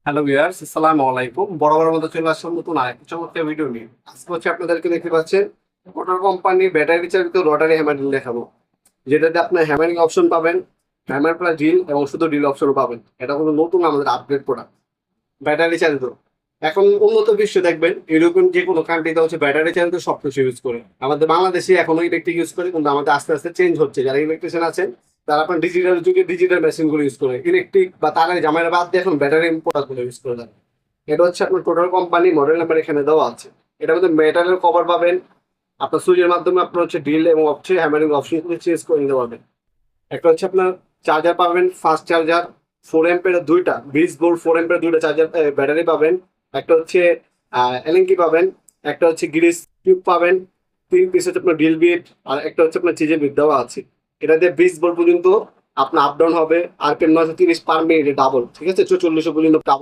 Hello viewers, আসসালামু আলাইকুম। বরাবর মতো চলে আসলাম নতুন আরেকটা চমৎকার ভিডিও নিয়ে। আজকে হচ্ছে আপনাদেরকে দেখতে পাচ্ছেন মোটর কোম্পানির ব্যাটারি চালিত রটারি হ্যামারিং দেখাবো, যেটাতে আপনার হ্যামারিং অপশন পাবেন, হ্যামার প্লাস ড্রিল এবং শুধু ড্রিল অপশনও পাবেন। এটা কোনো নতুন আমাদের আপগ্রেড প্রোডাক্ট, ব্যাটারি চালিত। এখন উন্নত বিশ্বে দেখবেন ইউরোপিয়ান যে কোনো কান্ট্রিতে হচ্ছে ব্যাটারি চালিত সবকিছু ইউজ করে। আমাদের বাংলাদেশে এখনো ইলেকট্রিক ইউজ করে, কিন্তু আমাদের আস্তে আস্তে চেঞ্জ হচ্ছে। যারা ইলেকট্রিশিয়ান আছেন তারা আপনার ডিজিটাল যুগে ডিজিটাল মেশিনগুলো ইউজ করে, ইলেকট্রিক বা তারের ঝামেলা বাদ দিয়ে এখন ব্যাটারি প্রোডাক্টগুলো ইউজ করে থাকে। এটা হচ্ছে আপনার টোটাল কোম্পানি মডেল নাম্বার এখানে দেওয়া আছে। এটার মধ্যে মেটালের কভার পাবেন, আপনার সুইচের মাধ্যমে আপনার হচ্ছে ড্রিল এবং হচ্ছে হ্যামারিং অপশন চেঞ্জ করে নিতে পারবেন। একটা হচ্ছে আপনার চার্জার পাবেন, ফাস্ট চার্জার 4 এম্পের দুইটা 20 ভোল্ট 4 এম্পের দুইটা চার্জার ব্যাটারি পাবেন। একটা হচ্ছে এলএনকি পাবেন, একটা হচ্ছে গ্রিস টিউব পাবেন, 3 পিস হচ্ছে আপনার ড্রিল বিট, আর একটা হচ্ছে আপনার চিজের বিট দেওয়া আছে। এটা দিয়ে 20 ভোল্ট পর্যন্ত আপনার আপ ডাউন হবে। আরপিএম 930 পার মিনিটে ডাবল, ঠিক আছে, 4400 পর্যন্ত